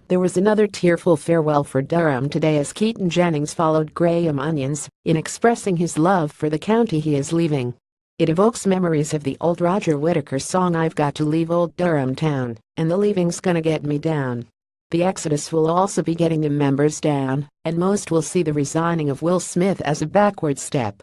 There was another tearful farewell for Durham today as Keaton Jennings followed Graham Onions in expressing his love for the county he is leaving. It evokes memories of the old Roger Whittaker song "I've Got to Leave Old Durham Town, and the leaving's gonna get me down." The exodus will also be getting the members down, and most will see the resigning of Will Smith as a backward step.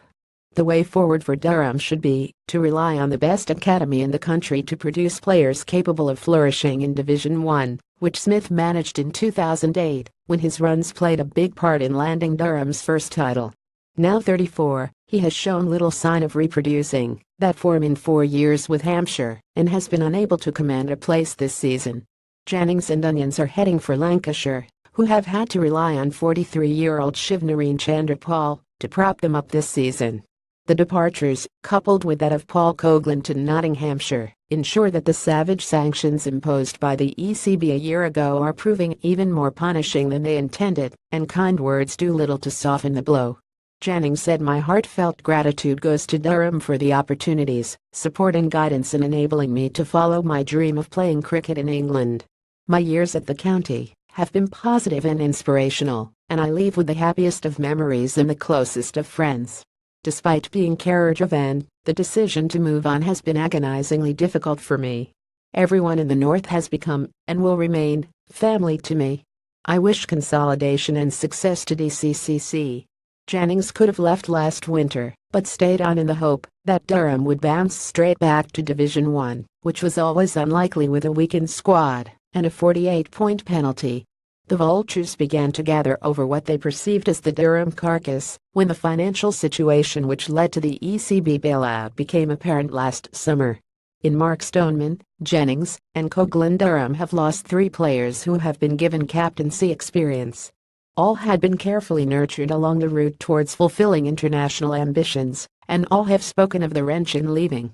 The way forward for Durham should be to rely on the best academy in the country to produce players capable of flourishing in Division 1, which Smith managed in 2008 when his runs played a big part in landing Durham's first title. Now 34, he has shown little sign of reproducing that form in 4 years with Hampshire and has been unable to command a place this season. Jennings and Onions are heading for Lancashire, who have had to rely on 43-year-old Shivnarine Chanderpaul to prop them up this season. The departures, coupled with that of Paul Coghlan to Nottinghamshire, ensure that the savage sanctions imposed by the ECB a year ago are proving even more punishing than they intended, and kind words do little to soften the blow. Jennings said, "My heartfelt gratitude goes to Durham for the opportunities, support and guidance in enabling me to follow my dream of playing cricket in England. My years at the county have been positive and inspirational, and I leave with the happiest of memories and the closest of friends." Despite being career-driven, the decision to move on has been agonizingly difficult for me. Everyone in the North has become, and will remain, family to me. I wish consolidation and success to DCCC. Jennings could have left last winter, but stayed on in the hope that Durham would bounce straight back to Division 1, which was always unlikely with a weakened squad and a 48-point penalty. The vultures began to gather over what they perceived as the Durham carcass when the financial situation which led to the ECB bailout became apparent last summer. In Mark Stoneman, Jennings, and Coghlan, Durham have lost 3 players who have been given captaincy experience. All had been carefully nurtured along the route towards fulfilling international ambitions, and all have spoken of the wrench in leaving.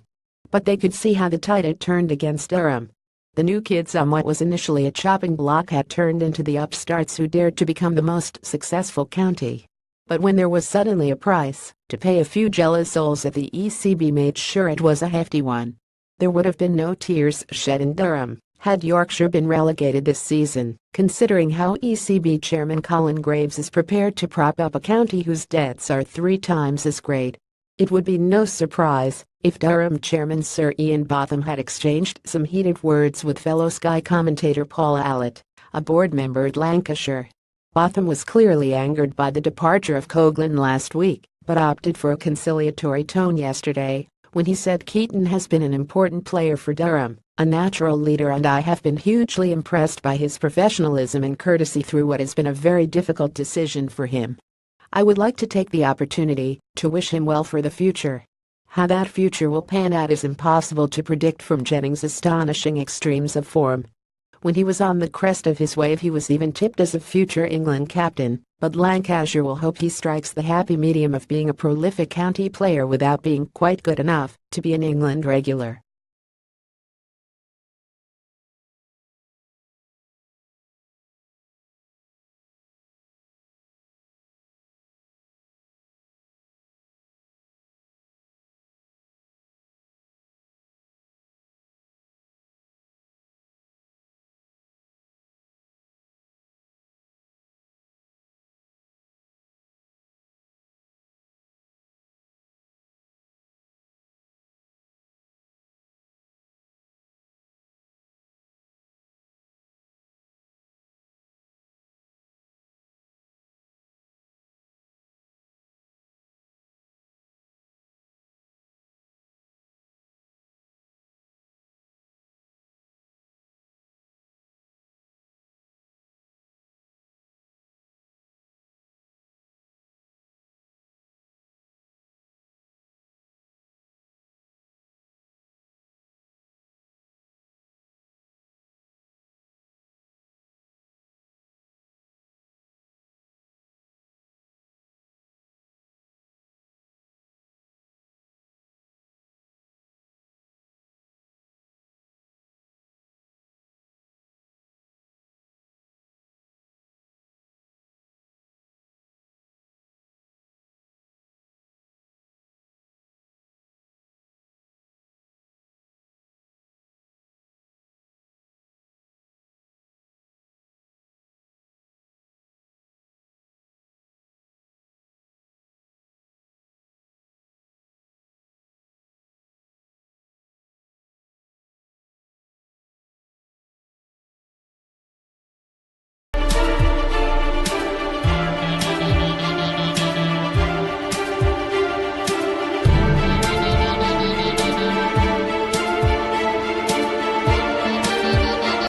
But they could see how the tide had turned against Durham. The new kids on what was initially a chopping block had turned into the upstarts who dared to become the most successful county. But when there was suddenly a price to pay, a few jealous souls at the ECB made sure it was a hefty one. There would have been no tears shed in Durham had Yorkshire been relegated this season, considering how ECB Chairman Colin Graves is prepared to prop up a county whose debts are 3 times as great. It would be no surprise if Durham Chairman Sir Ian Botham had exchanged some heated words with fellow Sky commentator Paul Allott, a board member at Lancashire. Botham was clearly angered by the departure of Coghlan last week, but opted for a conciliatory tone yesterday when he said, "Keaton has been an important player for Durham, a natural leader, and I have been hugely impressed by his professionalism and courtesy through what has been a very difficult decision for him. I would like to take the opportunity to wish him well for the future." How that future will pan out is impossible to predict from Jennings' astonishing extremes of form. When he was on the crest of his wave, he was even tipped as a future England captain, but Lancashire will hope he strikes the happy medium of being a prolific county player without being quite good enough to be an England regular.